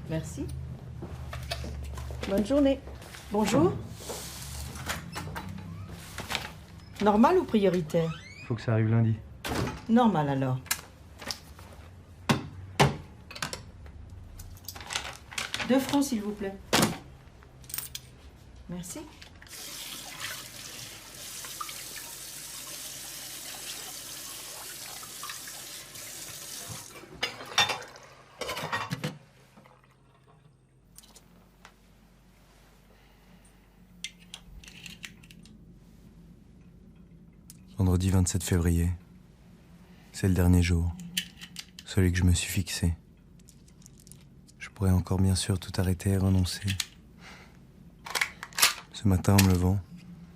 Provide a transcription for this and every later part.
Merci. Bonne journée. Bonjour. Normal ou prioritaire? Faut que ça arrive lundi. Normal alors. Deux francs s'il vous plaît. Merci. Vendredi 27 février. C'est le dernier jour. Celui que je me suis fixé. Je pourrais encore bien sûr tout arrêter et renoncer. Ce matin, en me levant,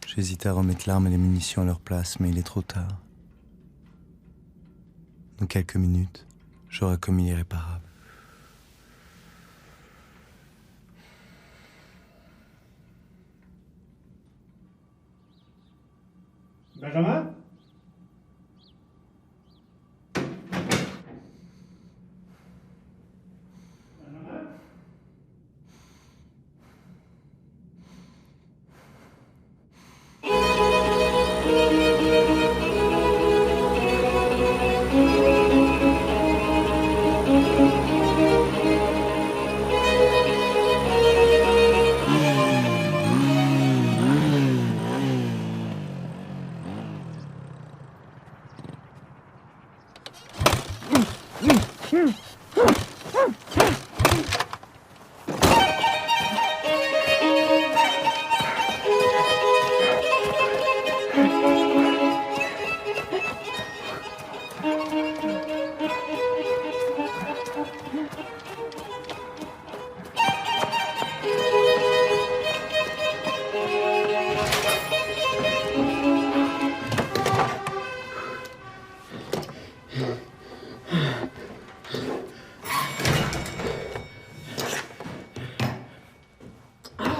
j'hésitais à remettre l'arme et les munitions à leur place, mais il est trop tard. Dans quelques minutes, j'aurai commis l'irréparable. Benjamin?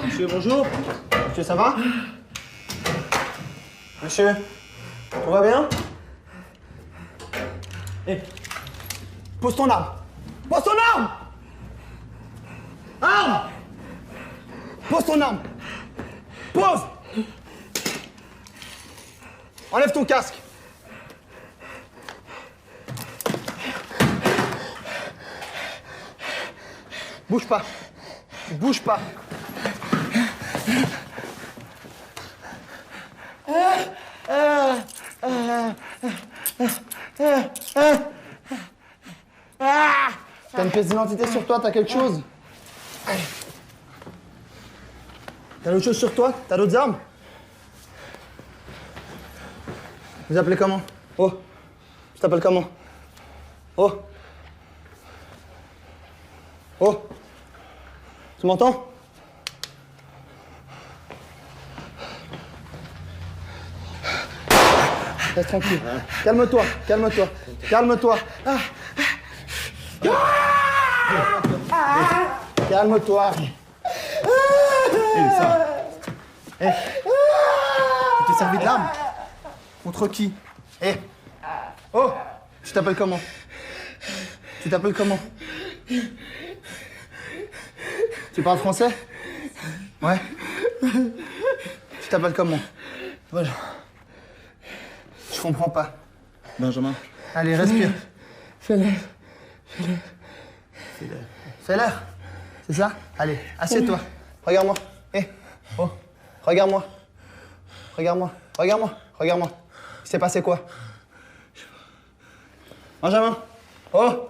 Monsieur, bonjour. Monsieur, ça va? Monsieur, tout va bien? Hé, pose ton arme! Pose ton arme! Arme! Pose ton arme! Pose! Enlève ton casque! Bouge pas! Bouge pas! T'as une pièce d'identité sur toi, t'as quelque chose? T'as d'autres choses sur toi? T'as d'autres armes? Vous appelez comment? Oh! Tu t'appelles comment? Oh! Oh! Tu m'entends? Reste tranquille. Calme-toi, calme-toi, calme-toi. Calme-toi. Ça va. Tu t'es servi de l'arme? Contre qui? Oh! Tu t'appelles comment? Tu t'appelles comment? Tu parles français? Ouais. Tu t'appelles comment? Voilà. Je comprends pas. Benjamin. Allez, respire. Fais-le. Fais-leur. C'est ça? Allez, assieds-toi. Regarde-moi. Oh. Regarde-moi. Regarde-moi. Regarde-moi. Regarde-moi. Il s'est passé quoi? Benjamin. Oh.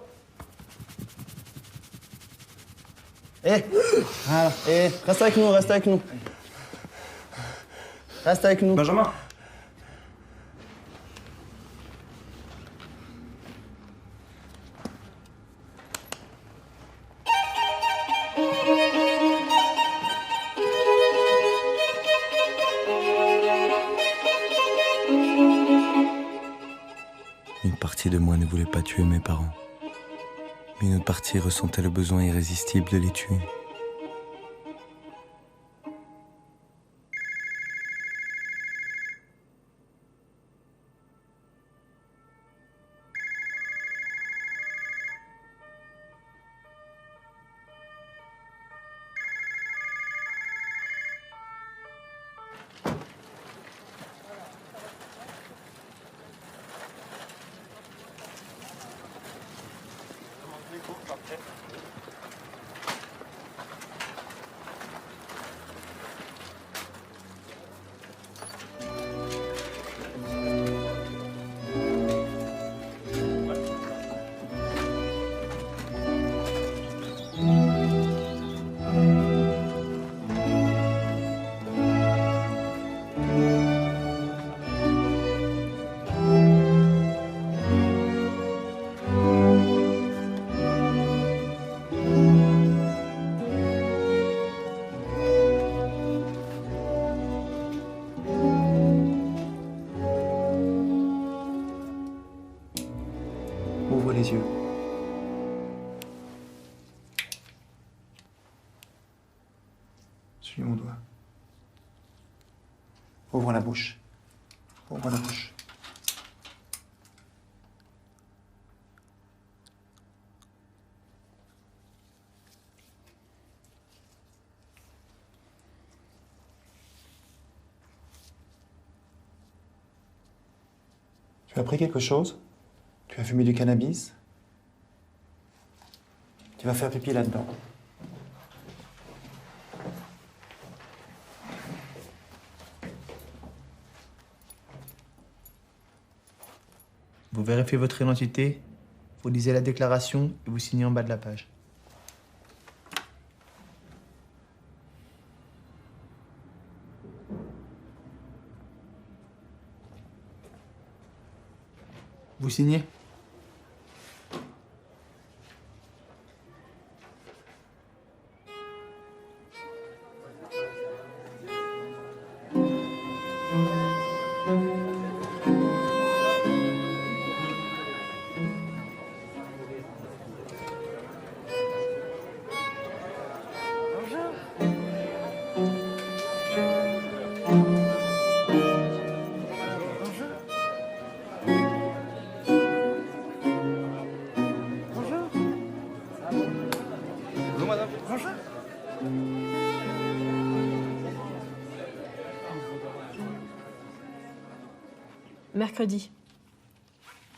Voilà. Reste avec nous, reste avec nous. Reste avec nous. Benjamin! Une partie de moi ne voulait pas tuer mes parents. Mais une autre partie ressentait le besoin irrésistible de les tuer. Suis mon doigt. Ouvre la bouche. Ouvre la bouche. Tu as pris quelque chose? Tu as fumé du cannabis? Tu vas faire pipi là-dedans. Vous vérifiez votre identité, vous lisez la déclaration et vous signez en bas de la page. Vous signez? Mercredi.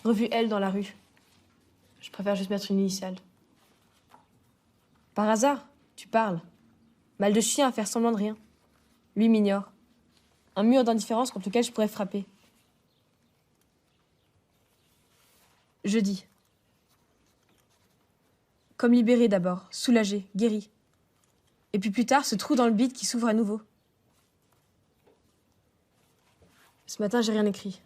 Revue L dans la rue. Je préfère juste mettre une initiale. Par hasard, tu parles. Mal de chien à faire semblant de rien. Lui m'ignore. Un mur d'indifférence contre lequel je pourrais frapper. Jeudi. Comme libéré d'abord, soulagé, guéri. Et puis plus tard, ce trou dans le bide qui s'ouvre à nouveau. Ce matin, j'ai rien écrit.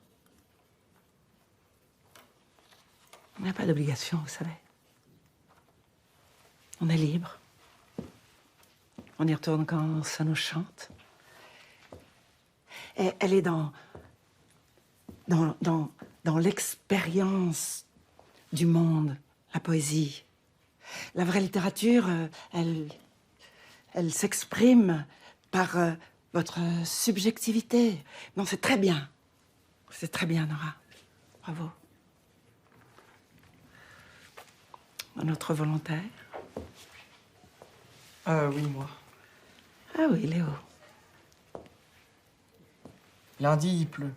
On n'a pas d'obligation, vous savez. On est libre. On y retourne quand ça nous chante. Et elle est dans l'expérience du monde, la poésie. La vraie littérature, elle s'exprime par votre subjectivité. Non, c'est très bien. C'est très bien, Nora. Bravo. Un autre volontaire? Oui, moi. Ah oui, Léo. Lundi, il pleut.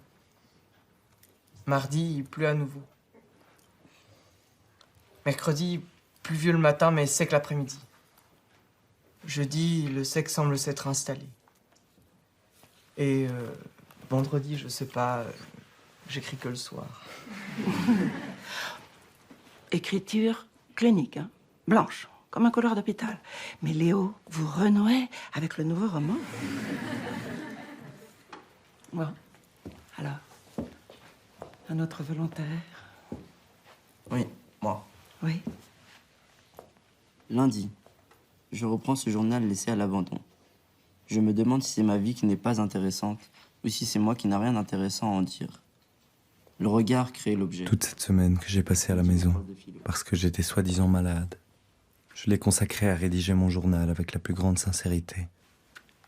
Mardi, il pleut à nouveau. Mercredi, pluvieux le matin, mais sec l'après-midi. Jeudi, le sec semble s'être installé. Et vendredi, je sais pas, j'écris que le soir. Écriture clinique, hein? Blanche, comme un couloir d'hôpital. Mais Léo, vous renouez avec le nouveau roman. Bon, alors, un autre volontaire? Oui, moi. Oui. Lundi, je reprends ce journal laissé à l'abandon. Je me demande si c'est ma vie qui n'est pas intéressante ou si c'est moi qui n'a rien d'intéressant à en dire. Le regard crée l'objet. Toute cette semaine que j'ai passée à la maison, parce que j'étais soi-disant malade, je l'ai consacrée à rédiger mon journal avec la plus grande sincérité,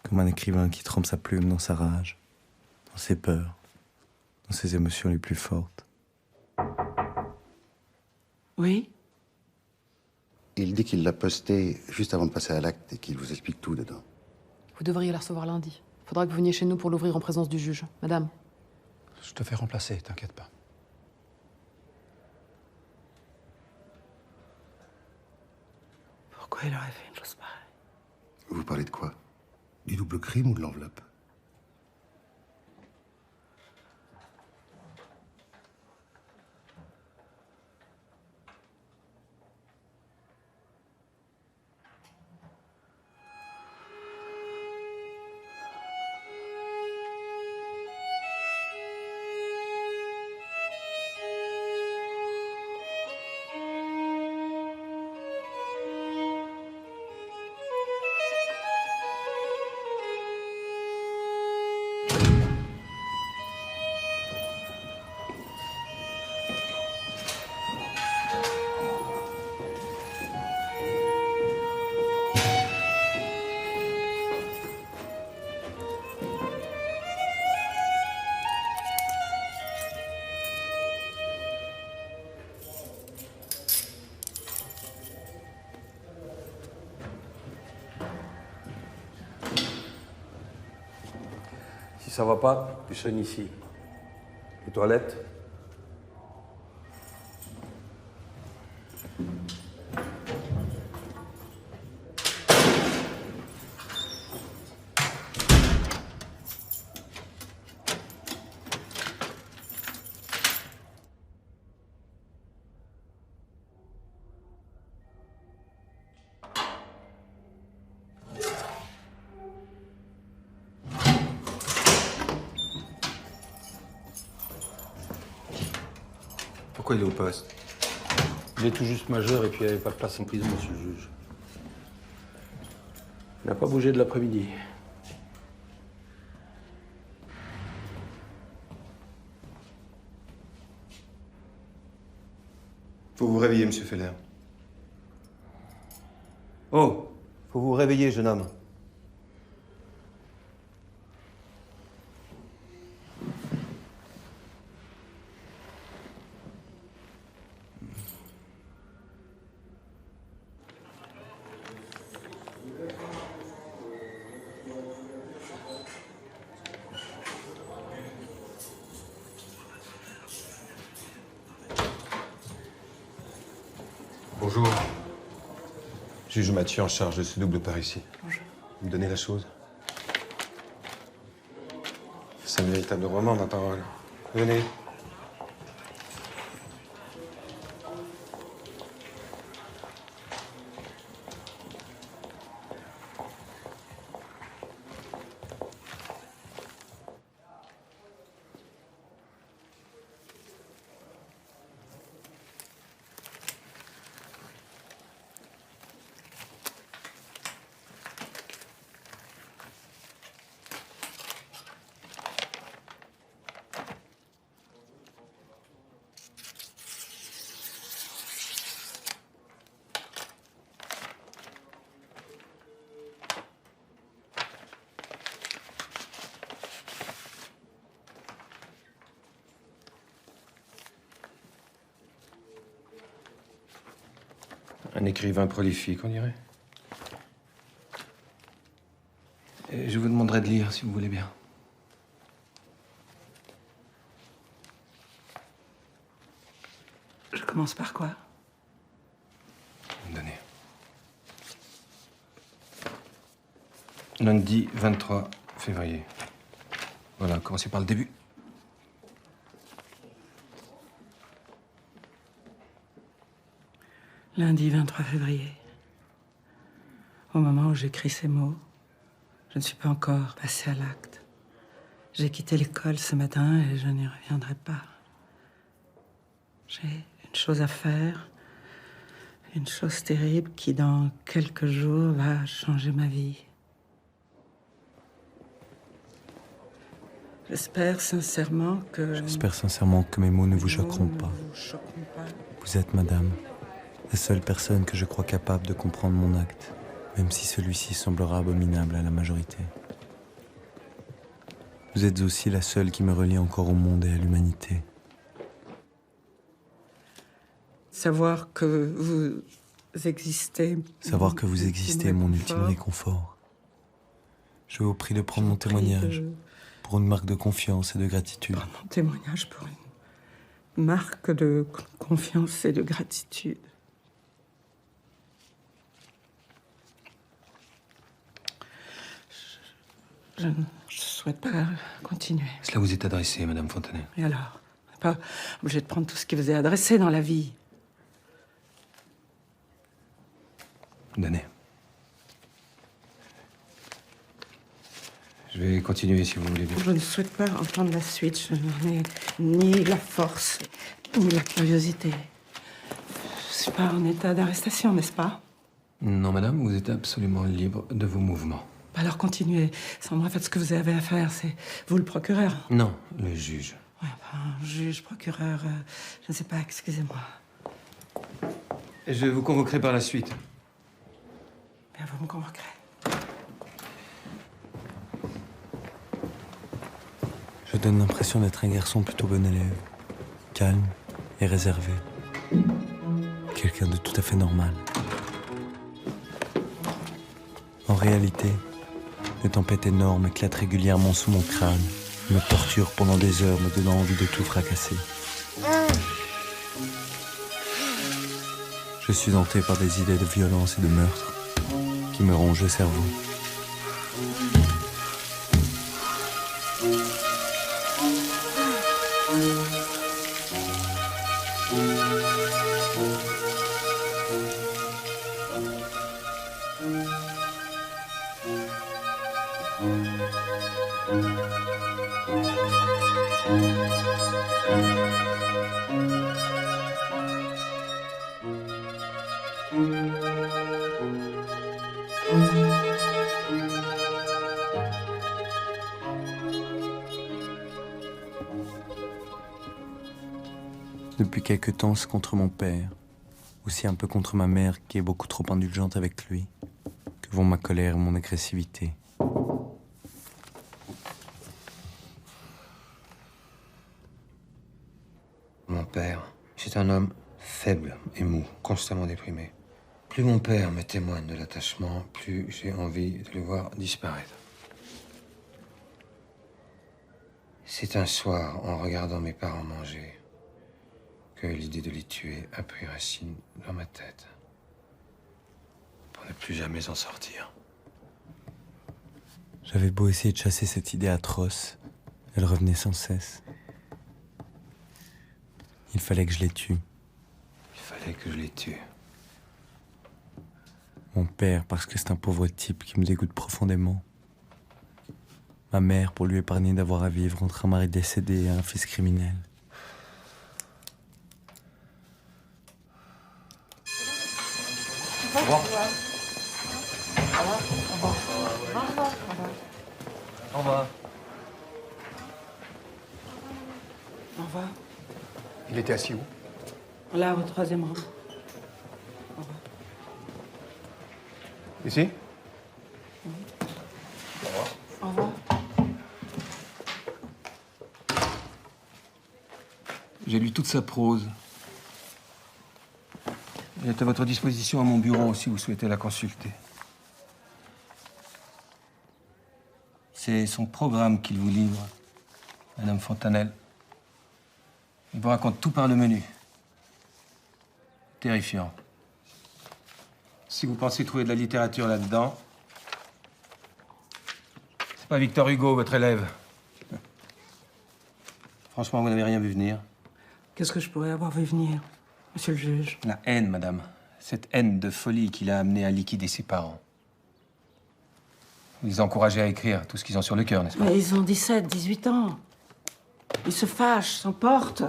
comme un écrivain qui trempe sa plume dans sa rage, dans ses peurs, dans ses émotions les plus fortes. Oui? Il dit qu'il l'a posté juste avant de passer à l'acte et qu'il vous explique tout dedans. Vous devriez la recevoir lundi. Faudra que vous veniez chez nous pour l'ouvrir en présence du juge. Madame. Je te fais remplacer, t'inquiète pas. Pourquoi il aurait fait une chose pareille? Vous parlez de quoi? Du double crime ou de l'enveloppe? Si ça va pas, tu saignes ici. Les toilettes? Pourquoi il est au poste? Il est tout juste majeur et puis il n'y avait pas de place en prison, monsieur le juge. Il n'a pas bougé de l'après-midi. Faut vous réveiller, monsieur Feller. Oh, faut vous réveiller, jeune homme. Bonjour. Juge Mathieu en charge de ce double par ici. Bonjour. Vous me donnez la chose? C'est un véritable roman, ma parole. Venez. Un écrivain prolifique, on dirait. Et je vous demanderai de lire, si vous voulez bien. Je commence par quoi? Vous me donnez. Lundi 23 février. Voilà, commencez par le début. Lundi 23 février. Au moment où j'écris ces mots, je ne suis pas encore passée à l'acte. J'ai quitté l'école ce matin et je n'y reviendrai pas. J'ai une chose à faire, une chose terrible qui, dans quelques jours, va changer ma vie. J'espère sincèrement que mes mots ne vous choqueront pas. Vous êtes, madame, la seule personne que je crois capable de comprendre mon acte, même si celui-ci semblera abominable à la majorité. Vous êtes aussi la seule qui me relie encore au monde et à l'humanité. Savoir que vous existez... Savoir que vous existez est mon ultime réconfort. Je vous prie de prendre mon témoignage pour une marque de confiance et de gratitude. Prendre mon témoignage pour une marque de confiance et de gratitude. Je ne souhaite pas continuer. Cela vous est adressé, Madame Fontanet. Et alors? On n'est pas obligé de prendre tout ce qui vous est adressé dans la vie. Donnez. Je vais continuer, si vous voulez bien. Je ne souhaite pas entendre la suite. Je n'en ai ni la force, ni la curiosité. Je ne suis pas en état d'arrestation, n'est-ce pas? Non, Madame, vous êtes absolument libre de vos mouvements. Alors continuez. Sans moi, faites ce que vous avez à faire. C'est vous le procureur. Non, le juge. Ouais, enfin, juge, procureur, je ne sais pas, excusez-moi. Et je vous convoquerai par la suite. Bien, vous me convoquerez. Je donne l'impression d'être un garçon plutôt bon élève, calme et réservé. Quelqu'un de tout à fait normal. En réalité, des tempêtes énormes éclatent régulièrement sous mon crâne. Il me torture pendant des heures, me donnant envie de tout fracasser. Je suis hanté par des idées de violence et de meurtre qui me rongent le cerveau. Depuis quelque temps, c'est contre mon père, aussi un peu contre ma mère qui est beaucoup trop indulgente avec lui, que vont ma colère et mon agressivité. Mon père, c'est un homme faible et mou, constamment déprimé. Plus mon père me témoigne de l'attachement, plus j'ai envie de le voir disparaître. C'est un soir, en regardant mes parents manger, que l'idée de les tuer a pris racine dans ma tête. Pour ne plus jamais en sortir. J'avais beau essayer de chasser cette idée atroce, elle revenait sans cesse. Il fallait que je les tue. Il fallait que je les tue. Mon père, parce que c'est un pauvre type qui me dégoûte profondément. Ma mère, pour lui épargner d'avoir à vivre entre un mari décédé et un fils criminel. Au revoir. Au revoir. Au revoir. Il était assis où? Là, au troisième rang. Ici? Au revoir. J'ai lu toute sa prose. Elle est à votre disposition à mon bureau si vous souhaitez la consulter. C'est son programme qu'il vous livre, Madame Fontanelle. Il vous raconte tout par le menu. Terrifiant. Si vous pensez trouver de la littérature là-dedans, c'est pas Victor Hugo, votre élève. Franchement, vous n'avez rien vu venir. Qu'est-ce que je pourrais avoir vu venir, monsieur le juge? La haine, madame. Cette haine de folie qui l'a amené à liquider ses parents. Vous les encouragez à écrire tout ce qu'ils ont sur le cœur, n'est-ce pas? Mais ils ont 17, 18 ans. Ils se fâchent, s'emportent.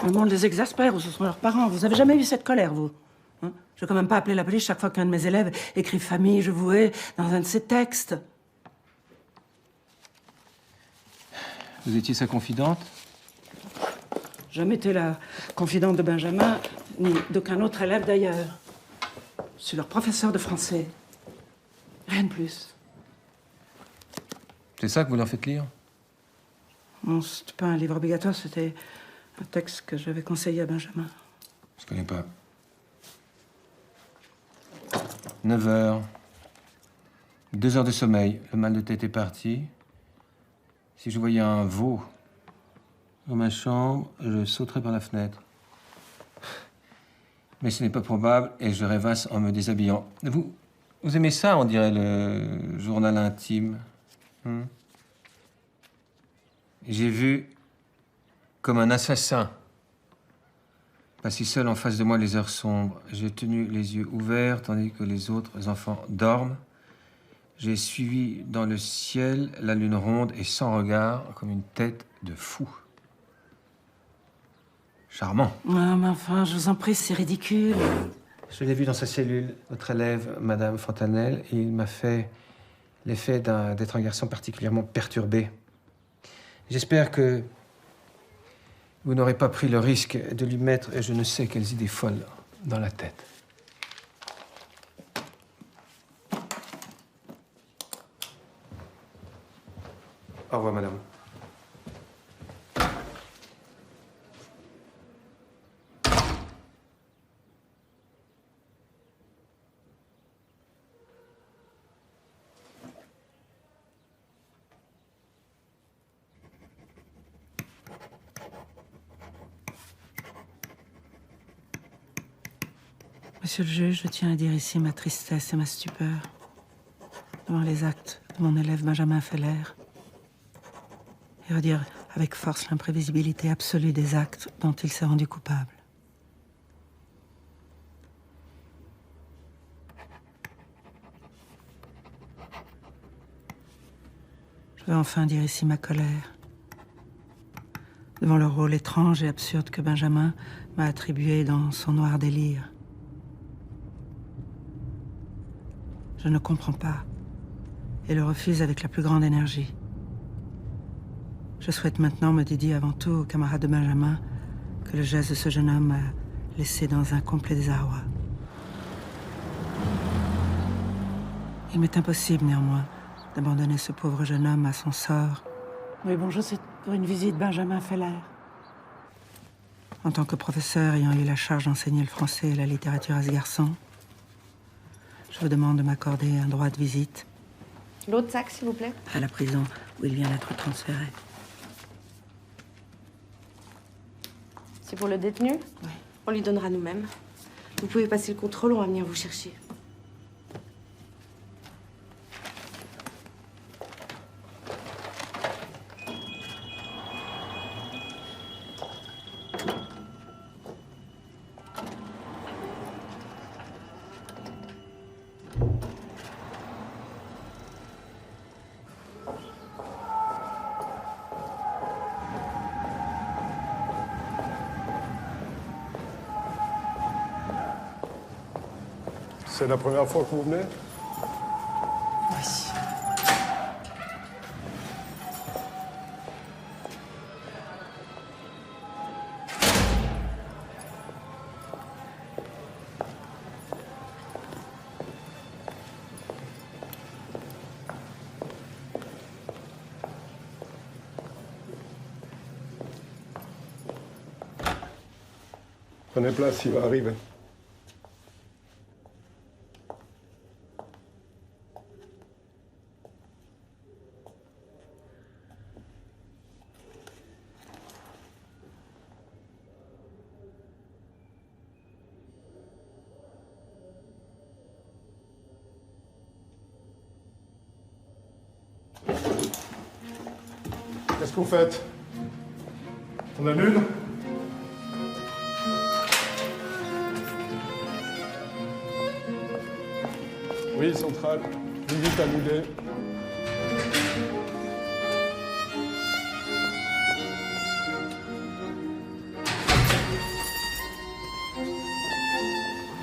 Le monde les exaspère, ou ce sont leurs parents. Vous avez jamais eu cette colère, vous? Hein? Je vais quand même pas appeler la police chaque fois qu'un de mes élèves écrit famille, je vous hais dans un de ses textes. Vous étiez sa confidente? Jamais été la confidente de Benjamin, ni d'aucun autre élève d'ailleurs. Je suis leur professeur de français. Rien de plus. C'est ça que vous leur faites lire? Non, c'était pas un livre obligatoire, c'était un texte que j'avais conseillé à Benjamin. Je connais pas. 9 heures. 2 heures de sommeil. Le mal de tête est parti. Si je voyais un veau dans ma chambre, je sauterais par la fenêtre. Mais ce n'est pas probable et je rêvasse en me déshabillant. Vous aimez ça, on dirait, le journal intime? J'ai vu comme un assassin passer seul en face de moi les heures sombres. J'ai tenu les yeux ouverts tandis que les autres enfants dorment. J'ai suivi dans le ciel la lune ronde et sans regard, comme une tête de fou. Charmant. Ah, mais enfin, je vous en prie, c'est ridicule. Je l'ai vu dans sa cellule, votre élève, Madame Fontanelle, et il m'a fait l'effet d'être un garçon particulièrement perturbé. J'espère que vous n'aurez pas pris le risque de lui mettre je ne sais quelles idées folles dans la tête. Au revoir, madame. Monsieur le juge, je tiens à dire ici ma tristesse et ma stupeur devant les actes de mon élève Benjamin Feller et redire avec force l'imprévisibilité absolue des actes dont il s'est rendu coupable. Je veux enfin dire ici ma colère devant le rôle étrange et absurde que Benjamin m'a attribué dans son noir délire. Je ne comprends pas et le refuse avec la plus grande énergie. Je souhaite maintenant me dédier avant tout aux camarades de Benjamin que le geste de ce jeune homme m'a laissé dans un complet désarroi. Il m'est impossible néanmoins d'abandonner ce pauvre jeune homme à son sort. Oui, bonjour, c'est pour une visite Benjamin Feller. En tant que professeur ayant eu la charge d'enseigner le français et la littérature à ce garçon, je vous demande de m'accorder un droit de visite. L'autre sac, s'il vous plaît. À la prison où il vient d'être transféré. C'est pour le détenu? Oui. On lui donnera nous-mêmes. Vous pouvez passer le contrôle, on va venir vous chercher. C'est la première fois que vous venez? Oui. Prenez place, il va arriver. Qu'est-ce que vous faites? On annule? Oui, centrale. Visite annulée.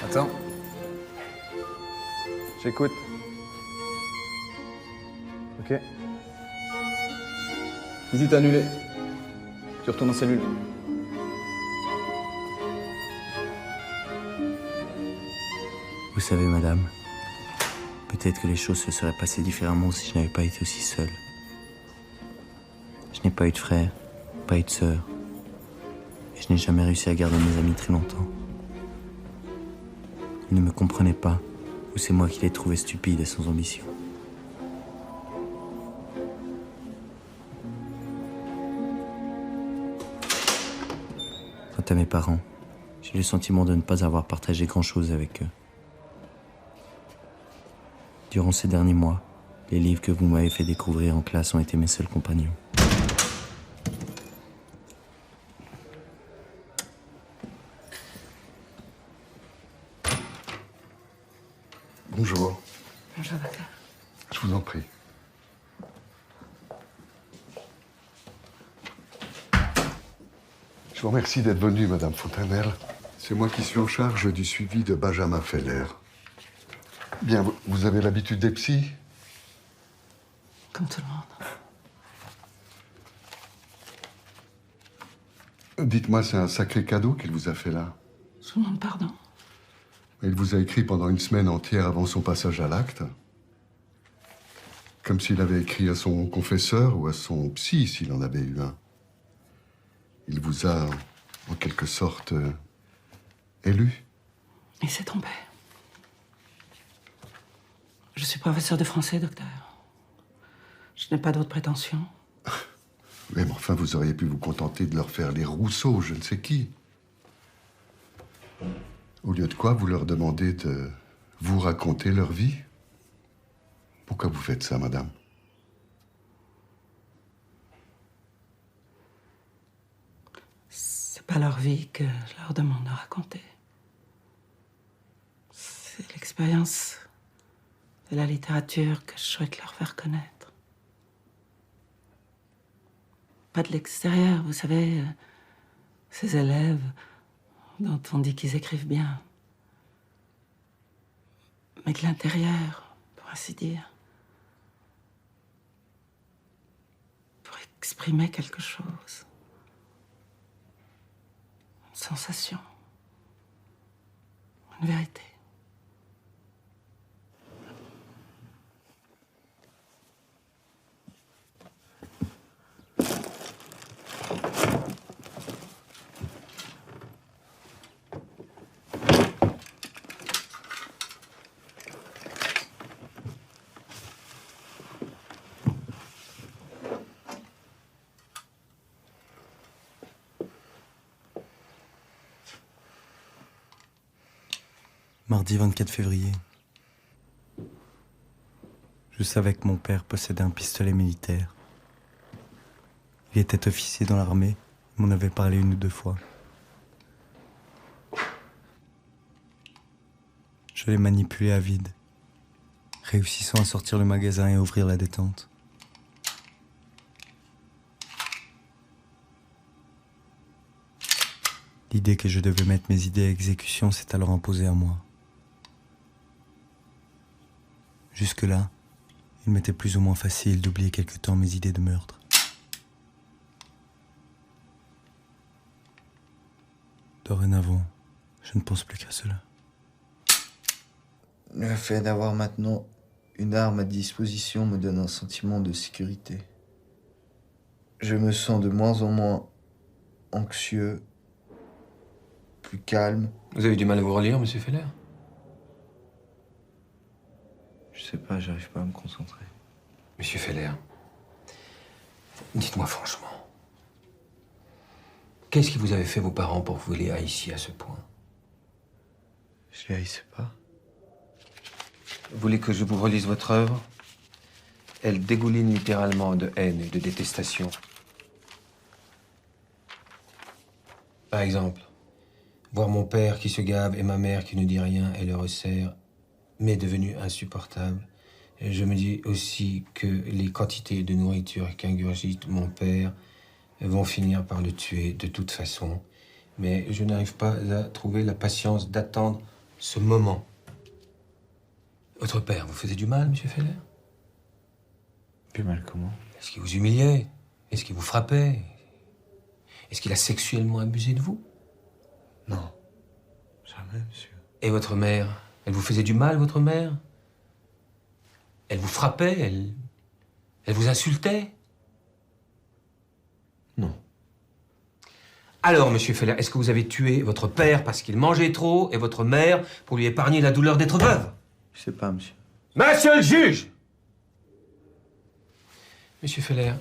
Attends. J'écoute. Ok. Visite annulée. Tu retournes en cellule. Vous savez, madame, peut-être que les choses se seraient passées différemment si je n'avais pas été aussi seul. Je n'ai pas eu de frère, pas eu de sœur. Et je n'ai jamais réussi à garder mes amis très longtemps. Ils ne me comprenaient pas, ou c'est moi qui les trouvais stupides et sans ambition. Quant à mes parents, j'ai le sentiment de ne pas avoir partagé grand-chose avec eux. Durant ces derniers mois, les livres que vous m'avez fait découvrir en classe ont été mes seuls compagnons. Bonjour. Bonjour, docteur. Je vous en prie. Je vous remercie d'être venue, Madame Fontanelle. C'est moi qui suis en charge du suivi de Benjamin Feller. Bien, vous avez l'habitude des psys? Comme tout le monde. Dites-moi, c'est un sacré cadeau qu'il vous a fait là. Je vous demande pardon. Il vous a écrit pendant une semaine entière avant son passage à l'acte. Comme s'il avait écrit à son confesseur ou à son psy, s'il en avait eu un. Il vous a, en quelque sorte, élu. Il s'est trompé. Je suis professeur de français, docteur. Je n'ai pas d'autres prétentions. Oui, mais enfin, vous auriez pu vous contenter de leur faire les Rousseau, je ne sais qui. Au lieu de quoi, vous leur demandez de vous raconter leur vie? Pourquoi vous faites ça, madame? C'est pas leur vie que je leur demande de raconter. C'est l'expérience de la littérature que je souhaite leur faire connaître. Pas de l'extérieur, vous savez, ces élèves dont on dit qu'ils écrivent bien. Mais de l'intérieur, pour ainsi dire. Pour exprimer quelque chose. Une sensation. Une vérité. Mardi 24 février. Je savais que mon père possédait un pistolet militaire. Il était officier dans l'armée, il m'en avait parlé 1 ou 2 fois. Je l'ai manipulé à vide, réussissant à sortir le magasin et à ouvrir la détente. L'idée que je devais mettre mes idées à exécution s'est alors imposée à moi. Jusque-là, il m'était plus ou moins facile d'oublier quelque temps mes idées de meurtre. Dorénavant, je ne pense plus qu'à cela. Le fait d'avoir maintenant une arme à disposition me donne un sentiment de sécurité. Je me sens de moins en moins anxieux, plus calme. Vous avez du mal à vous relire, monsieur Feller? Je sais pas, j'arrive pas à me concentrer. Monsieur Feller, dites-moi franchement, qu'est-ce qui vous avait fait vos parents pour que vous les haissiez à ce point? Je les haïssais pas. Vous voulez que je vous relise votre œuvre? Elle dégouline littéralement de haine et de détestation. Par exemple, voir mon père qui se gave et ma mère qui ne dit rien et le resserre m'est devenu insupportable. Et je me dis aussi que les quantités de nourriture qu'ingurgite mon père vont finir par le tuer de toute façon. Mais je n'arrive pas à trouver la patience d'attendre ce moment. Votre père vous faisait du mal, monsieur Feller? Du mal comment? Est-ce qu'il vous humiliait? Est-ce qu'il vous frappait? Est-ce qu'il a sexuellement abusé de vous? Non. Jamais, monsieur. Et votre mère? Elle vous faisait du mal, votre mère? Elle vous frappait? Elle vous insultait? Non. Alors, monsieur Feller, est-ce que vous avez tué votre père parce qu'il mangeait trop et votre mère pour lui épargner la douleur d'être veuve? Je sais pas, monsieur. Monsieur le juge! Monsieur Feller,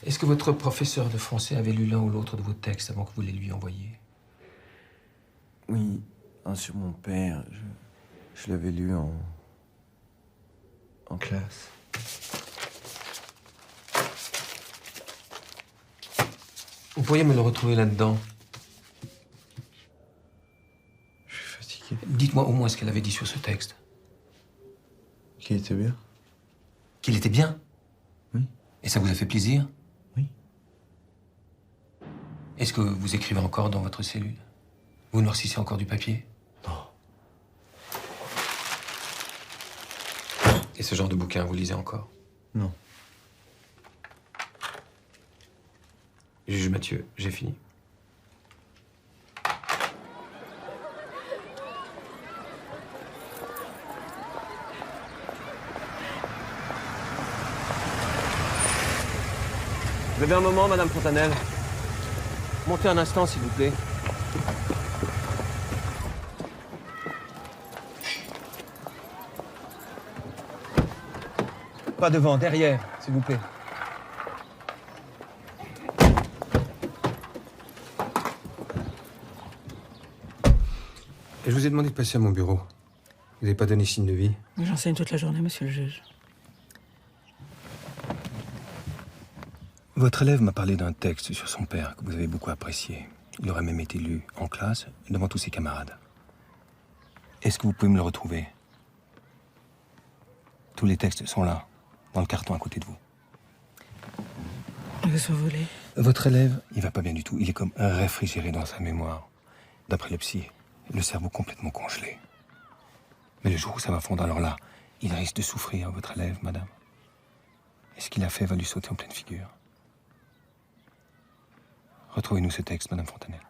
est-ce que votre professeur de français avait lu l'un ou l'autre de vos textes avant que vous les lui envoyiez? Oui, un sur mon père. Je l'avais lu en classe. Vous pourriez me le retrouver là-dedans? Je suis fatigué. Dites-moi au moins ce qu'elle avait dit sur ce texte. Qu'il était bien? Qu'il était bien? Oui. Et ça vous a fait plaisir? Oui. Est-ce que vous écrivez encore dans votre cellule? Vous noircissez encore du papier? Non. Et ce genre de bouquin, vous lisez encore? Non. Juge Mathieu, j'ai fini. Vous avez un moment, Madame Fontanelle? Montez un instant, s'il vous plaît. Pas devant, derrière, s'il vous plaît. Je vous ai demandé de passer à mon bureau. Vous n'avez pas donné signe de vie? J'enseigne toute la journée, monsieur le juge. Votre élève m'a parlé d'un texte sur son père que vous avez beaucoup apprécié. Il aurait même été lu en classe, devant tous ses camarades. Est-ce que vous pouvez me le retrouver? Tous les textes sont là, dans le carton à côté de vous. Qu'est-ce que vous voulez? Votre élève, il va pas bien du tout. Il est comme réfrigéré dans sa mémoire. D'après le psy, le cerveau complètement congelé. Mais le jour où ça va fondre, alors là, il risque de souffrir, votre élève, madame. Et ce qu'il a fait va lui sauter en pleine figure. Retrouvez-nous ce texte, madame Fontanelle.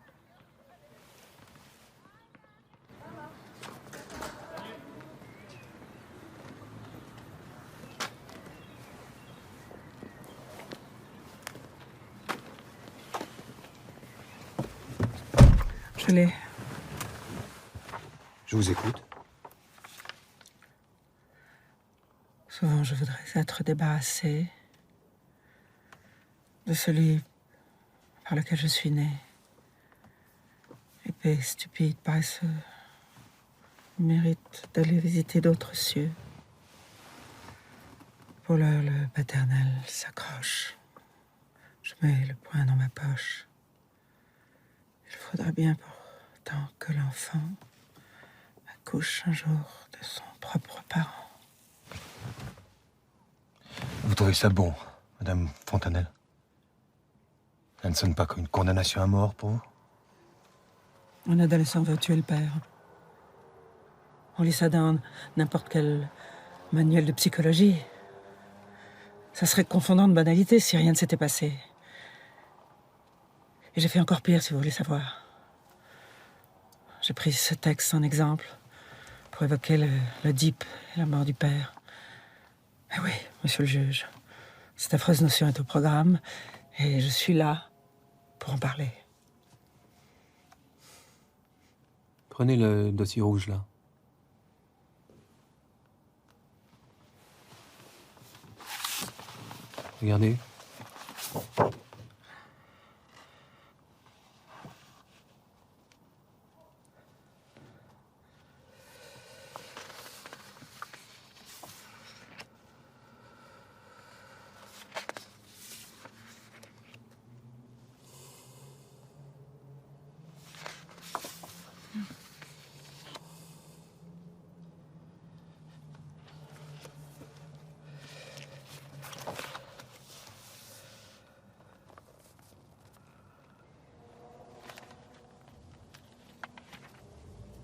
Je l'ai. Je vous écoute. Souvent, je voudrais être débarrassée de celui par lequel je suis née. Épais, stupide, paresseux. Il mérite d'aller visiter d'autres cieux. Pour l'heure, le paternel s'accroche. Je mets le poing dans ma poche. Il faudra bien pourtant que l'enfant accouche un jour de son propre parent. Vous trouvez ça bon, madame Fontanelle? Ça ne sonne pas comme une condamnation à mort pour vous? Un adolescent veut tuer le père. On lit ça dans n'importe quel manuel de psychologie. Ça serait confondant de banalité si rien ne s'était passé. Et j'ai fait encore pire, si vous voulez savoir. J'ai pris ce texte en exemple pour évoquer l'Oedipe et la mort du père. Mais oui, monsieur le juge, cette affreuse notion est au programme et je suis là pour en parler. Prenez le dossier rouge, là. Regardez.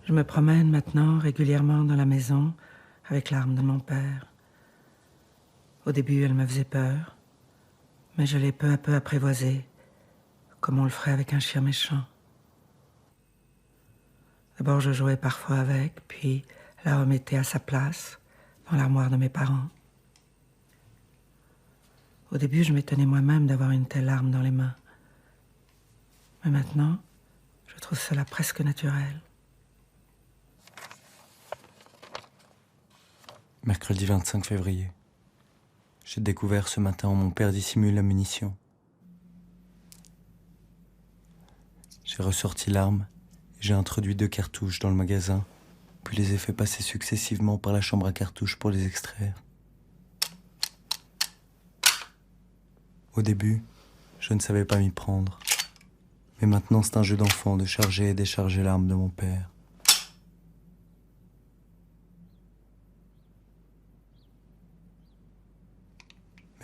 Je me promène maintenant régulièrement dans la maison avec l'arme de mon père. Au début, elle me faisait peur, mais je l'ai peu à peu apprivoisée, comme on le ferait avec un chien méchant. D'abord, je jouais parfois avec, puis la remettais à sa place, dans l'armoire de mes parents. Au début, je m'étonnais moi-même d'avoir une telle arme dans les mains. Mais maintenant, je trouve cela presque naturel. Mercredi 25 février. J'ai découvert ce matin où mon père dissimule la munition. J'ai ressorti l'arme et j'ai introduit 2 cartouches dans le magasin, puis les ai fait passer successivement par la chambre à cartouches pour les extraire. Au début, je ne savais pas m'y prendre. Mais maintenant, c'est un jeu d'enfant de charger et décharger l'arme de mon père.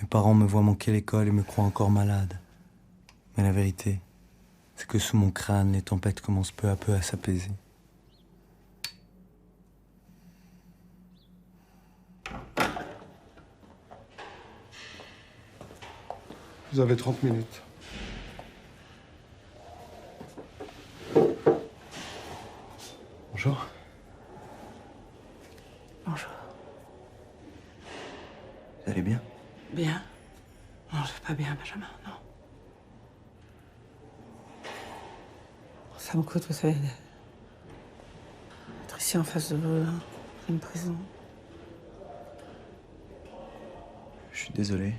Mes parents me voient manquer l'école et me croient encore malade. Mais la vérité, c'est que sous mon crâne, les tempêtes commencent peu à peu à s'apaiser. Vous avez 30 minutes. Bonjour. Bonjour. Vous allez bien? Bien? Non, je vais pas bien, Benjamin, non. Ça me coûte, vous savez, d'être ici en face de vous, dans une prison. Je suis désolé.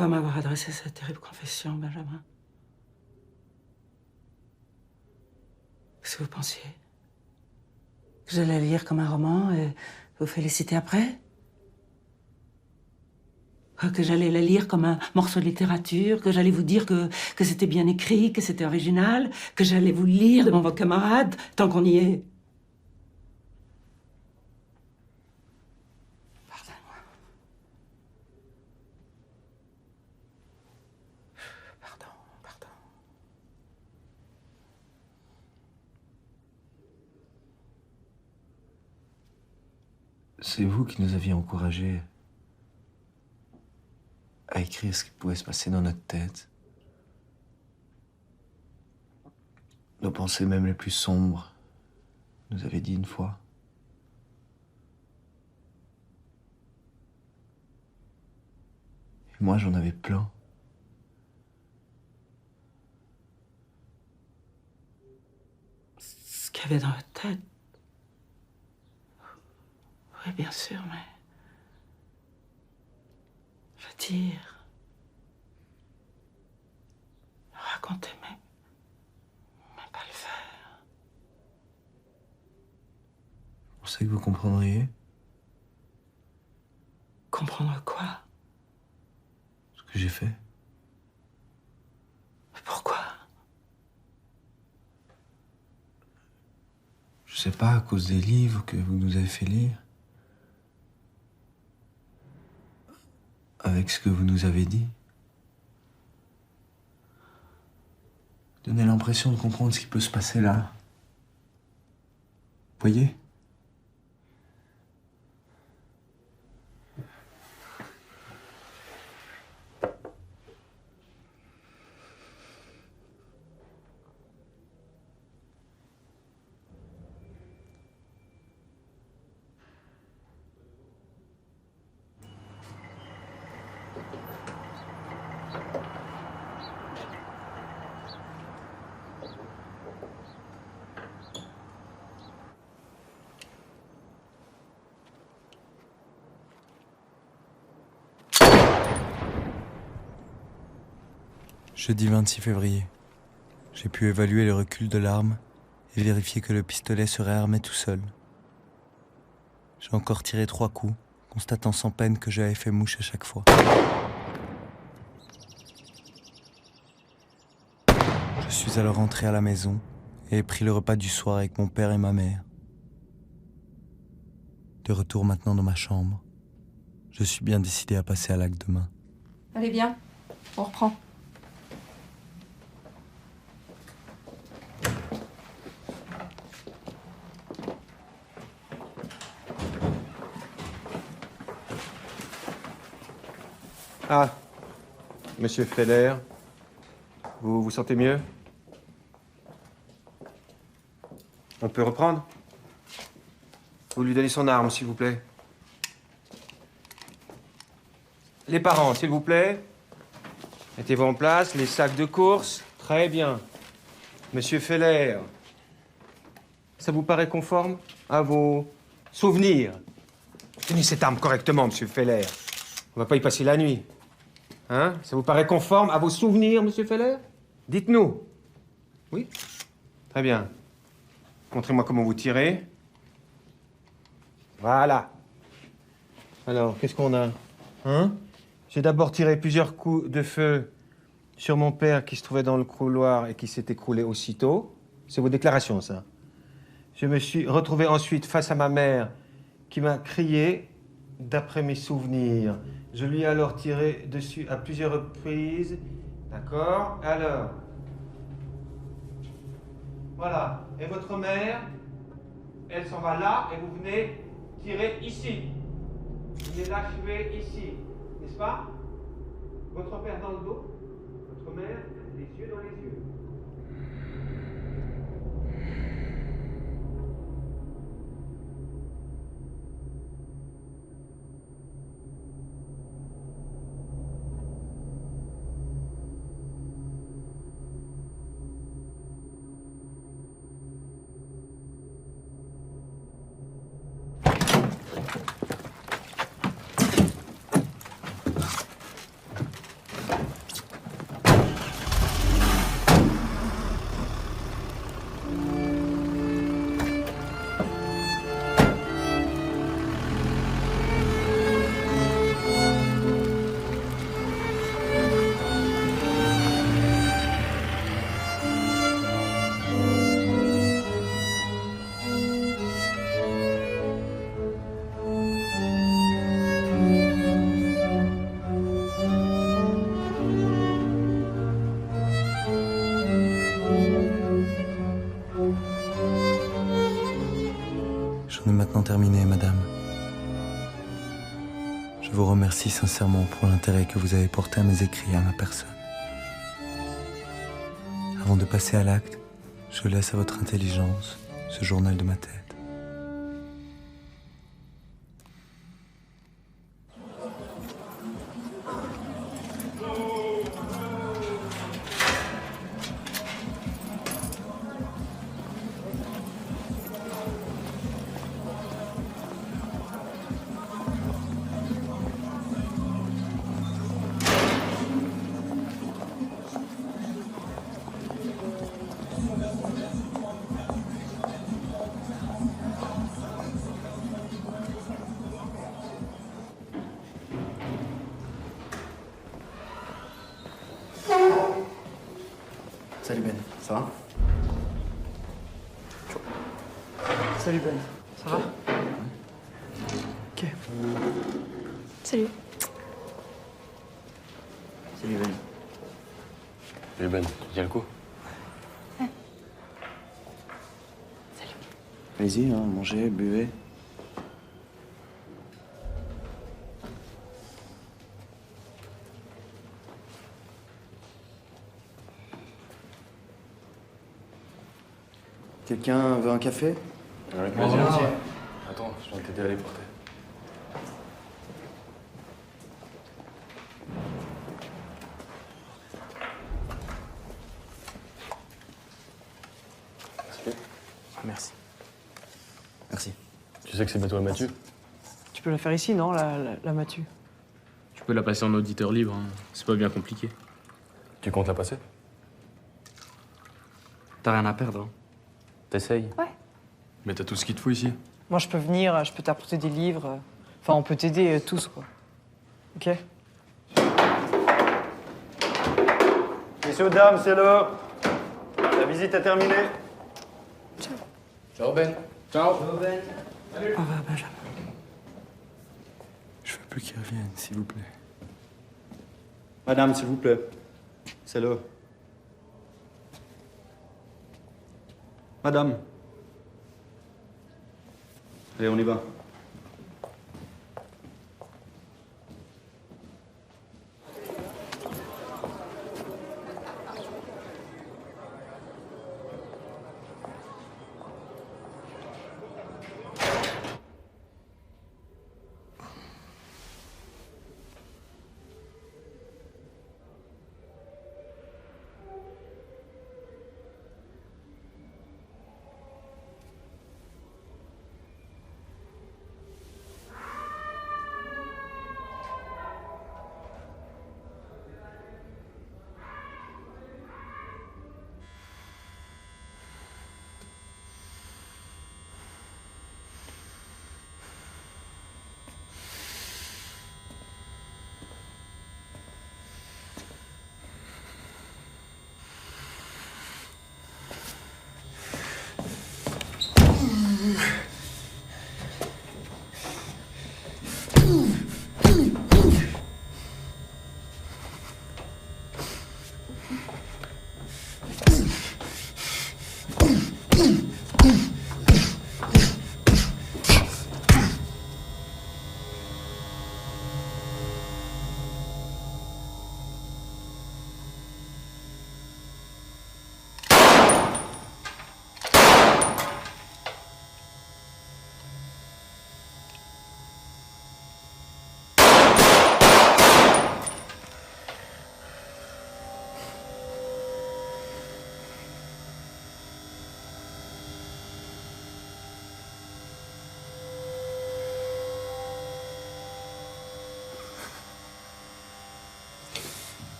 Pourquoi m'avoir adressé cette terrible confession, Benjamin? Qu'est-ce que vous pensiez? Que j'allais la lire comme un roman et vous féliciter après? Que j'allais la lire comme un morceau de littérature, que j'allais vous dire que c'était bien écrit, que c'était original, que j'allais vous lire devant vos camarades, tant qu'on y est. Pardonnez-moi. Pardon. C'est vous qui nous aviez encouragés à écrire ce qui pouvait se passer dans notre tête. Nos pensées même les plus sombres, nous avez dit une fois. Et moi, j'en avais plein. Ce qu'il y avait dans votre tête. Oui, bien sûr, mais... Je veux dire... Raconter, mais pas le faire. Vous pensez que vous comprendriez? Comprendre quoi? Ce que j'ai fait. Pourquoi? Je sais pas, à cause des livres que vous nous avez fait lire. Avec ce que vous nous avez dit. Donner l'impression de comprendre ce qui peut se passer là. Voyez? Jeudi 26 février. J'ai pu évaluer le recul de l'arme et vérifier que le pistolet se réarmait tout seul. J'ai encore tiré 3 coups, constatant sans peine que j'avais fait mouche à chaque fois. Je suis alors rentré à la maison et ai pris le repas du soir avec mon père et ma mère. De retour maintenant dans ma chambre, je suis bien décidé à passer à l'acte demain. Allez bien, on reprend. Ah, Monsieur Feller, vous vous sentez mieux? On peut reprendre? Vous lui donnez son arme, s'il vous plaît. Les parents, s'il vous plaît. Mettez-vous en place, les sacs de course. Très bien. Monsieur Feller, ça vous paraît conforme à vos souvenirs? Tenez cette arme correctement, Monsieur Feller. On va pas y passer la nuit. Hein? Ça vous paraît conforme à vos souvenirs, Monsieur Feller? Dites-nous. Oui? Très bien. Montrez-moi comment vous tirez. Voilà. Alors, qu'est-ce qu'on a? Hein? J'ai d'abord tiré plusieurs coups de feu sur mon père qui se trouvait dans le couloir et qui s'est écroulé aussitôt. C'est vos déclarations, ça. Je me suis retrouvé ensuite face à ma mère qui m'a crié, d'après mes souvenirs. Je lui ai alors tiré dessus à plusieurs reprises. D'accord? Alors. Voilà. Et votre mère, elle s'en va là et vous venez tirer ici. Vous venez l'achever ici. N'est-ce pas? Votre père dans le dos, votre mère, les yeux dans les yeux. maintenant terminée, madame. Je vous remercie sincèrement pour l'intérêt que vous avez porté à mes écrits et à ma personne. Avant de passer à l'acte, je laisse à votre intelligence ce journal de ma tête. Salut Ben, ça va? Salut Ben, ça va? Ok. Salut. Salut Ben. Salut Ben, tu tiens le coup? Allez-y, hein, mangez, buvez. Quelqu'un veut un café? Avec plaisir. Attends, je viens t'aider à les porter. Merci. Merci. Tu sais que c'est bientôt à Mathieu? Tu peux la faire ici, non, la Mathieu? Tu peux la passer en auditeur libre, hein. C'est pas bien compliqué. Tu comptes la passer? T'as rien à perdre, hein. T'essayes? Ouais. Mais t'as tout ce qu'il te faut ici. Moi, je peux venir, je peux t'apporter des livres. Enfin, on peut t'aider tous, quoi. Ok? Messieurs, dames, c'est l'heure. La visite est terminée. Ciao Ben. Ciao. Au revoir, Benjamin. Je veux plus qu'il revienne, s'il vous plaît. Madame, s'il vous plaît. C'est l'heure. Madame. Allez, on y va.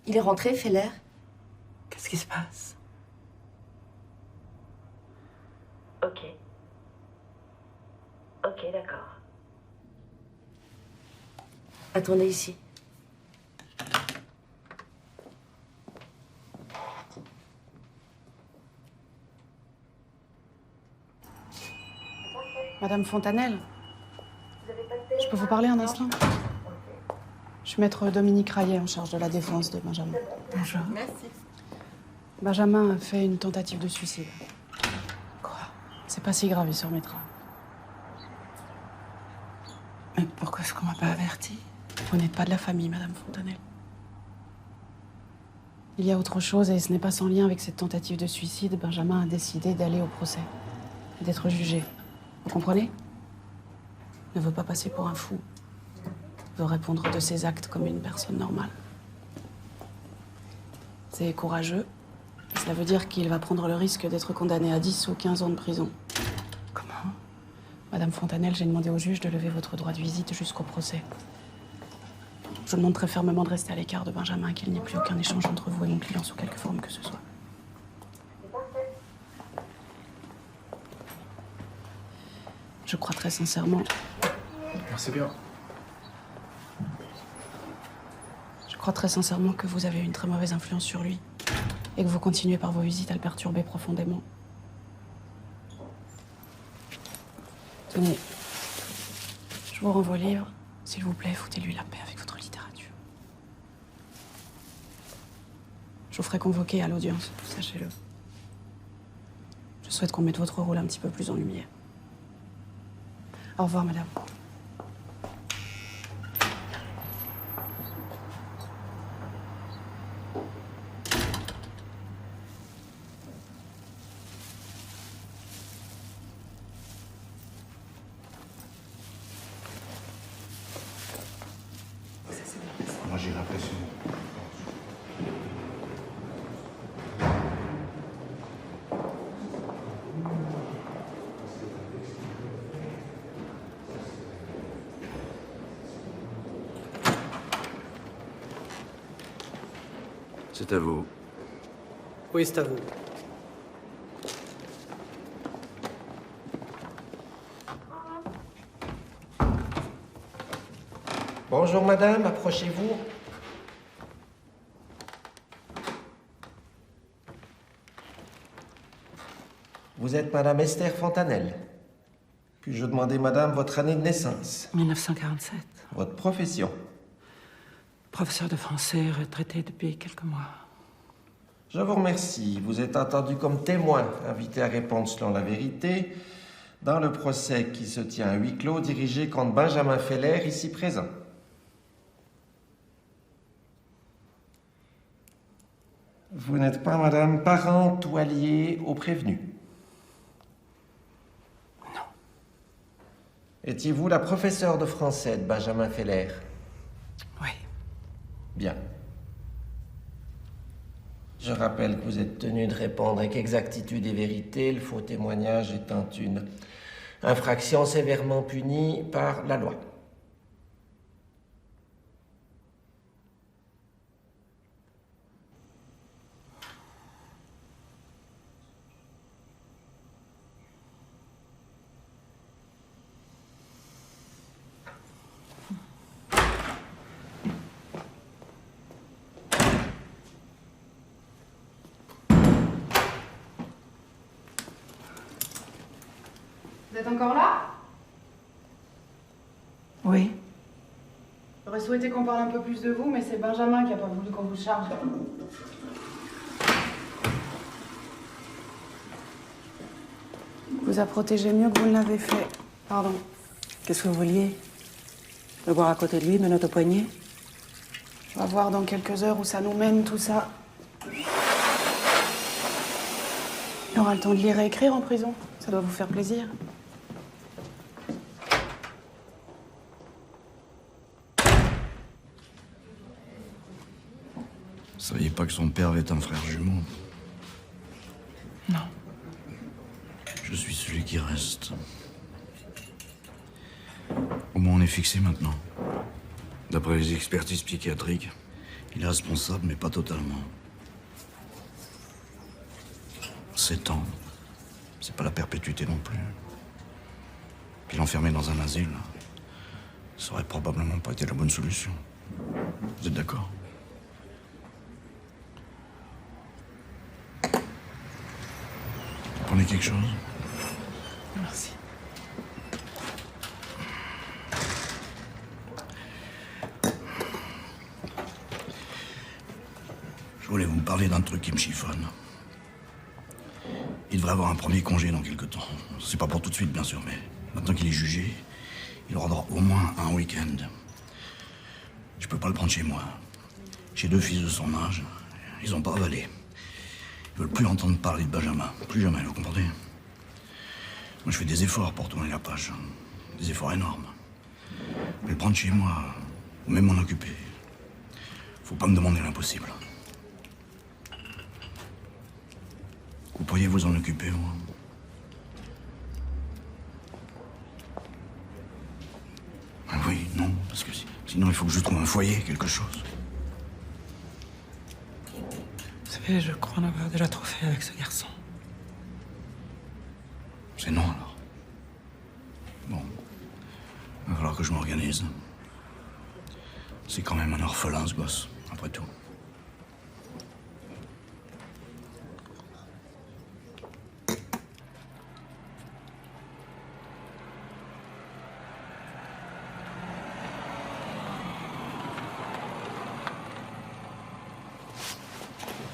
Il est rentré, Feller? Qu'est-ce qui se passe? Ok. Ok, d'accord. Attendez ici. Madame Fontanelle, je peux vous parler un instant? Je suis maître Dominique Rayet en charge de la défense de Benjamin. Bonjour. Merci. Benjamin a fait une tentative de suicide. Quoi? C'est pas si grave, il se remettra. Mais pourquoi est-ce qu'on m'a pas averti? Vous n'êtes pas de la famille, Madame Fontanelle. Il y a autre chose et ce n'est pas sans lien avec cette tentative de suicide. Benjamin a décidé d'aller au procès, d'être jugé. Vous comprenez? Ne veut pas passer pour un fou. Veut répondre de ses actes comme une personne normale. C'est courageux. Cela veut dire qu'il va prendre le risque d'être condamné à 10 ou 15 ans de prison. Comment? Madame Fontanelle, j'ai demandé au juge de lever votre droit de visite jusqu'au procès. Je vous demande très fermement de rester à l'écart de Benjamin, qu'il n'y ait plus aucun échange entre vous et mon client sous quelque forme que ce soit. Je crois très sincèrement... Merci bien. Je crois très sincèrement que vous avez une très mauvaise influence sur lui et que vous continuez par vos visites à le perturber profondément. Tenez, je vous renvoie au livre. S'il vous plaît, foutez-lui la paix avec votre littérature. Je vous ferai convoquer à l'audience, sachez-le. Je souhaite qu'on mette votre rôle un petit peu plus en lumière. Au revoir, madame. Moi, j'irai après chez vous. C'est à vous. Oui, c'est à vous. Bonjour madame, approchez-vous. Vous êtes madame Esther Fontanelle. Puis-je demander madame votre année de naissance? 1947. Votre profession? Professeur de français, retraité depuis quelques mois. Je vous remercie. Vous êtes entendu comme témoin, invité à répondre selon la vérité, dans le procès qui se tient à huis clos dirigé contre Benjamin Feller, ici présent. Vous n'êtes pas, madame, parente ou alliée au prévenu? Non. Étiez-vous la professeure de français de Benjamin Feller? Oui. Bien. Je rappelle que vous êtes tenu de répondre avec exactitude et vérité, le faux témoignage étant une infraction sévèrement punie par la loi. Vous êtes encore là? Oui. J'aurais souhaité qu'on parle un peu plus de vous, mais c'est Benjamin qui a pas voulu qu'on vous charge. Vous a protégé mieux que vous ne l'avez fait. Pardon. Qu'est-ce que vous vouliez? Le voir à côté de lui, menottes au poignet? On va voir dans quelques heures où ça nous mène, tout ça. Il aura le temps de lire et écrire en prison. Ça doit vous faire plaisir. Vous saviez pas que son père avait un frère jumeau? Non. Je suis celui qui reste. Au moins on est fixé maintenant. D'après les expertises psychiatriques, il est responsable, mais pas totalement. 7 ans, c'est pas la perpétuité non plus. Puis l'enfermer dans un asile, ça aurait probablement pas été la bonne solution. Vous êtes d'accord? Vous prenez quelque chose? Merci. voulais vous parler d'un truc qui me chiffonne. Il devrait avoir un premier congé dans quelque temps. C'est pas pour tout de suite, bien sûr, mais maintenant qu'il est jugé, il aura au moins un week-end. Je peux pas le prendre chez moi. J'ai 2 fils de son âge. Ils ont pas avalé. Ils veulent plus entendre parler de Benjamin. Plus jamais, vous comprenez? Moi, je fais des efforts pour tourner la page. Des efforts énormes. Mais le prendre chez moi, ou même m'en occuper, faut pas me demander l'impossible. Vous pourriez vous en occuper, moi. Ah oui, non, parce que sinon il faut que je trouve un foyer, quelque chose. Vous savez, je crois en avoir déjà trop fait avec ce garçon. C'est non, alors. Bon. Il va falloir que je m'organise. C'est quand même un orphelin, ce gosse, après tout.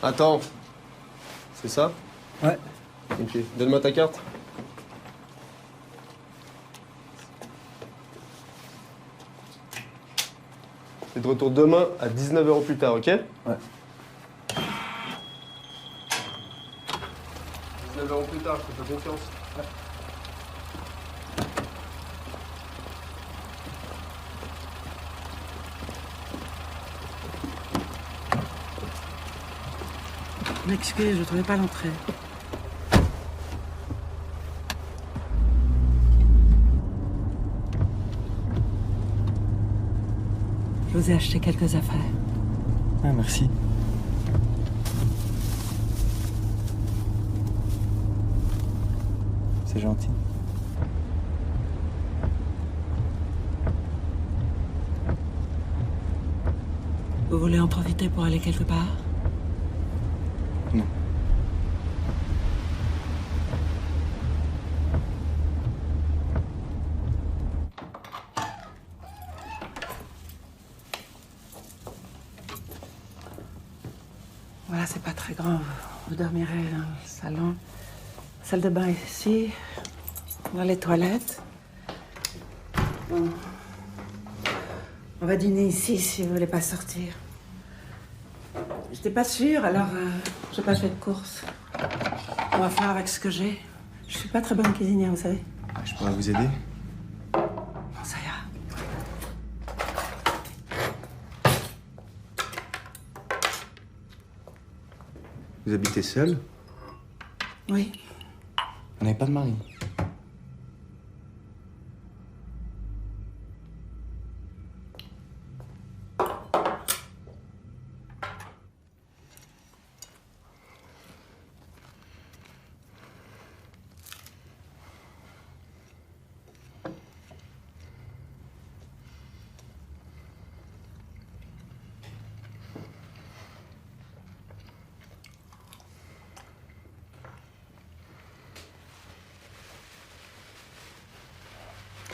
Attends. C'est ça? Ouais. Ok. Donne-moi ta carte. C'est de retour demain à 19h au plus tard, ok? Ouais. 19h au plus tard, je te fais confiance. Ouais. M'excusez, je trouvais pas l'entrée. Je vous ai acheté quelques affaires. Ah, merci. C'est gentil. Vous voulez en profiter pour aller quelque part? Non. Voilà, c'est pas très grand. Vous dormirez dans le salon. Salle de bain ici. Dans les toilettes. Bon. On va dîner ici si vous voulez pas sortir. J'étais pas sûre, alors j'ai pas fait de course. On va faire avec ce que j'ai. Je suis pas très bonne cuisinière, vous savez. Je pourrais vous aider? Bon, ça ira. Vous habitez seul? Oui. Vous n'avez pas de mari?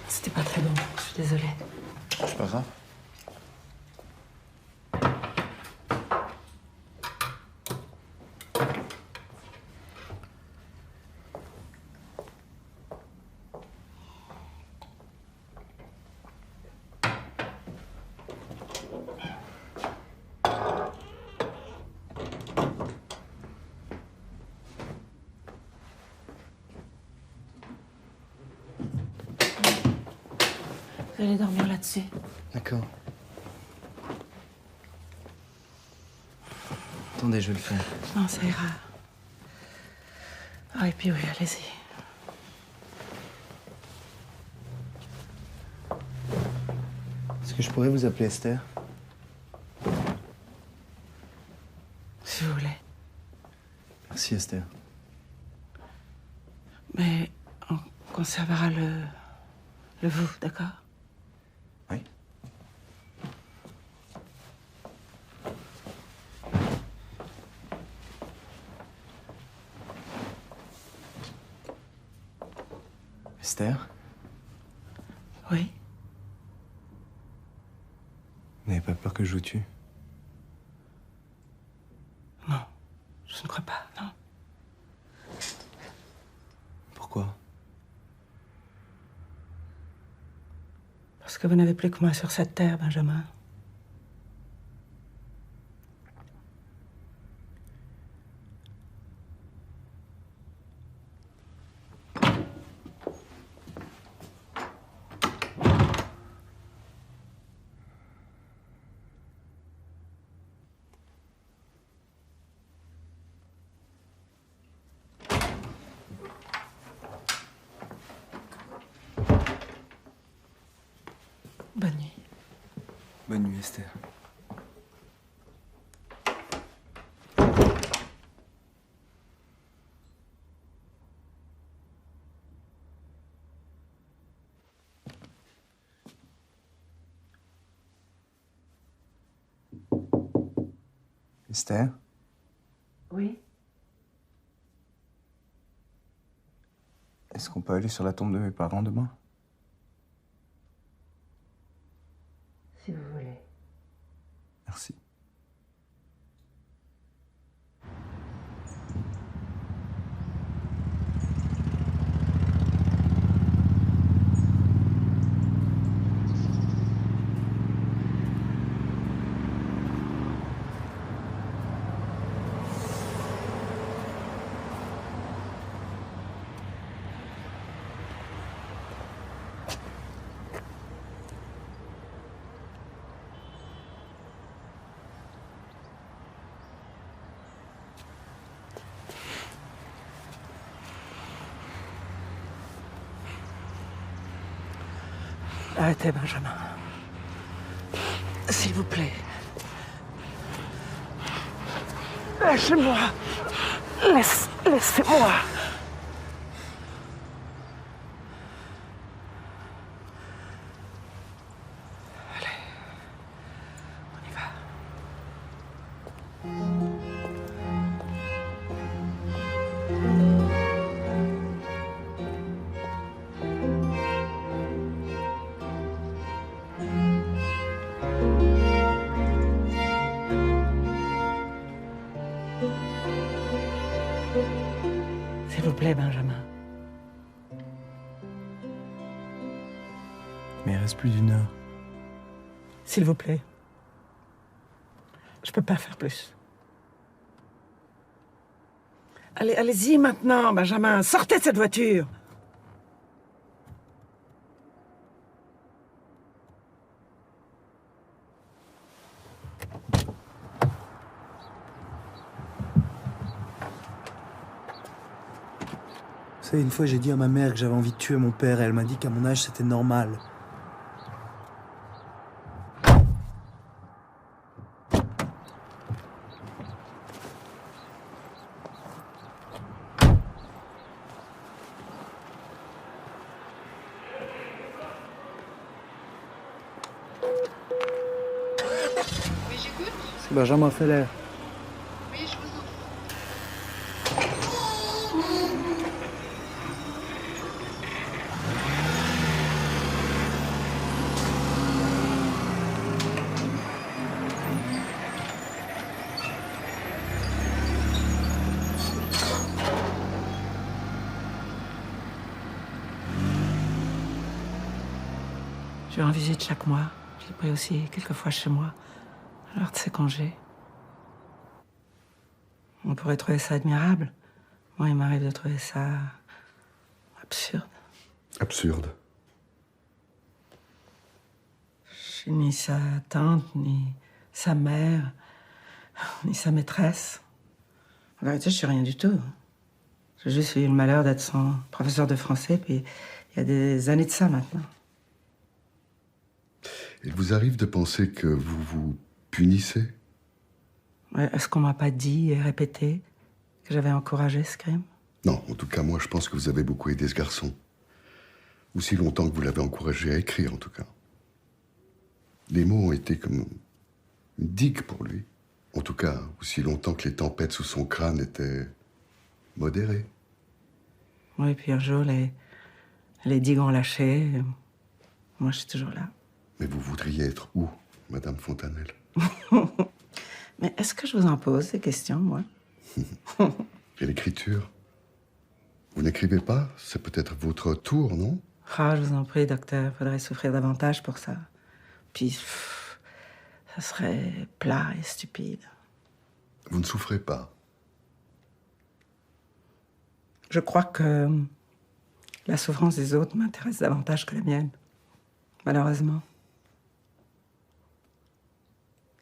C'était pas très bon, je suis désolée. C'est pas grave. Vous allez dormir là-dessus. D'accord. Attendez, je vais le faire. Non, ça ira. Ah, et puis oui, allez-y. Est-ce que je pourrais vous appeler Esther? Si vous voulez. Merci Esther. Mais on conservera le vous, d'accord? Oui. Esther? Oui. Vous n'avez pas peur que je vous tue? Je ne crois pas, non. Pourquoi? Parce que vous n'avez plus que moi sur cette terre, Benjamin. Bonne nuit. Bonne nuit, Esther. Esther? Oui. Est-ce qu'on peut aller sur la tombe de mes parents demain? Si vous voulez. Merci. Arrêtez, Benjamin. S'il vous plaît. Lâchez-moi. Laissez-moi. Allez. On y va. S'il vous plaît, Benjamin. Mais il reste plus d'une heure. S'il vous plaît. Je peux pas faire plus. Allez-y maintenant, Benjamin. Sortez de cette voiture. Vous savez, une fois, j'ai dit à ma mère que j'avais envie de tuer mon père et elle m'a dit qu'à mon âge, c'était normal. Oui, j'écoute. C'est Benjamin Feller. Oui, je vous entends. Je lui rends visite chaque mois. Je l'ai pris aussi quelques fois chez moi, lors de ses congés. On pourrait trouver ça admirable. Moi, il m'arrive de trouver ça absurde. Absurde. Je suis ni sa tante, ni sa mère, ni sa maîtresse. En vérité, je suis rien du tout. J'ai juste eu le malheur d'être son professeur de français, puis il y a des années de ça maintenant. Il vous arrive de penser que vous vous punissez? Ouais, est-ce qu'on m'a pas dit et répété que j'avais encouragé ce crime? Non, en tout cas, moi, je pense que vous avez beaucoup aidé ce garçon. Aussi longtemps que vous l'avez encouragé à écrire, en tout cas. Les mots ont été comme une digue pour lui. En tout cas, aussi longtemps que les tempêtes sous son crâne étaient modérées. Oui, puis un jour, les digues ont lâché. Moi, je suis toujours là. Mais vous voudriez être où, Madame Fontanelle? Mais est-ce que je vous en pose des questions, moi? Et l'écriture? Vous n'écrivez pas? C'est peut-être votre tour, non? Ah, je vous en prie, docteur, faudrait souffrir davantage pour ça. Puis, ça serait plat et stupide. Vous ne souffrez pas? Je crois que la souffrance des autres m'intéresse davantage que la mienne, malheureusement.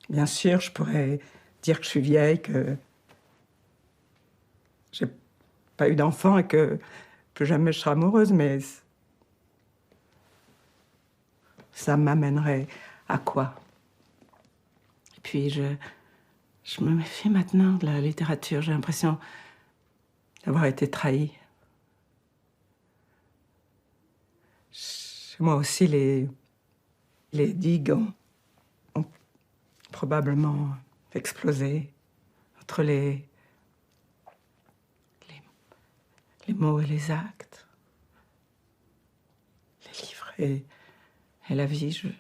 Bien sûr, je pourrais dire que je suis vieille, que j'ai pas eu d'enfant et que plus jamais je serai amoureuse, mais ça m'amènerait à quoi? Et puis, je me méfie maintenant de la littérature. J'ai l'impression d'avoir été trahie. Chez moi aussi, les digues ont probablement explosé entre les mots et les actes, les livres et la vie. Je ne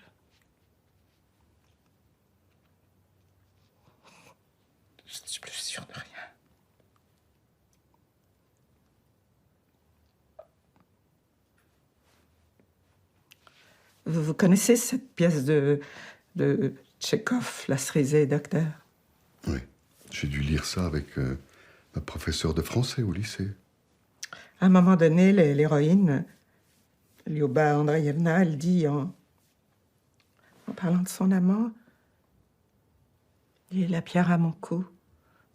suis plus sûre de rien. Vous connaissez cette pièce de Tchekhov, La Cerisée, docteur? Oui. J'ai dû lire ça avec ma professeure de français au lycée. À un moment donné, l'héroïne, Lyuba Andreïevna, elle dit, en parlant de son amant, « Il est la pierre à mon cou,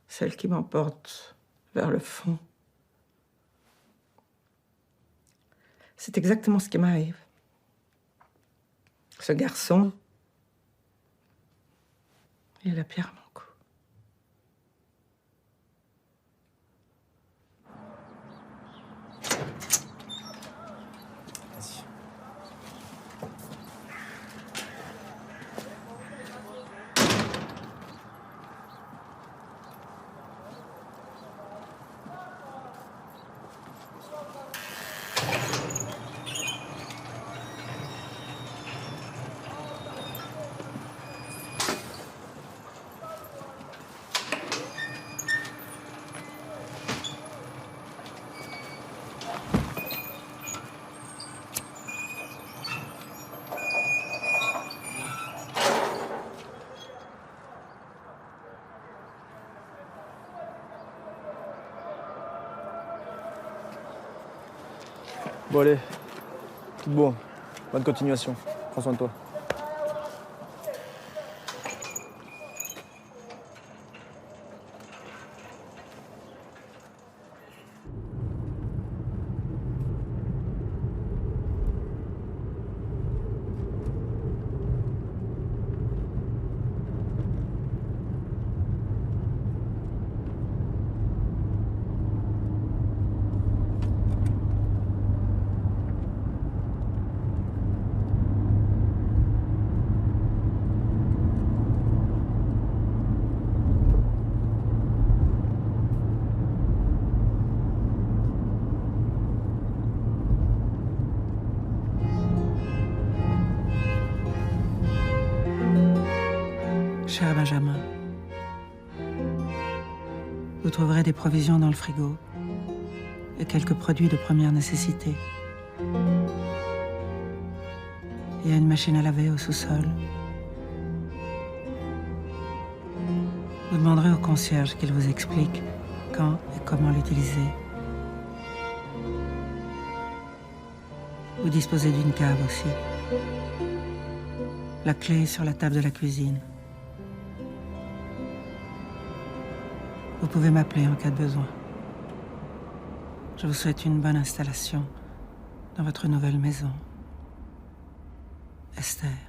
celle qui m'emporte vers le fond. » C'est exactement ce qui m'arrive. Ce garçon, il est la pierre à mon cou. Bon allez, tout bon. Bonne continuation. Prends soin de toi. Cher Benjamin, vous trouverez des provisions dans le frigo et quelques produits de première nécessité. Il y a une machine à laver au sous-sol. Vous demanderez au concierge qu'il vous explique quand et comment l'utiliser. Vous disposez d'une cave aussi. La clé est sur la table de la cuisine. Vous pouvez m'appeler en cas de besoin. Je vous souhaite une bonne installation dans votre nouvelle maison. Esther.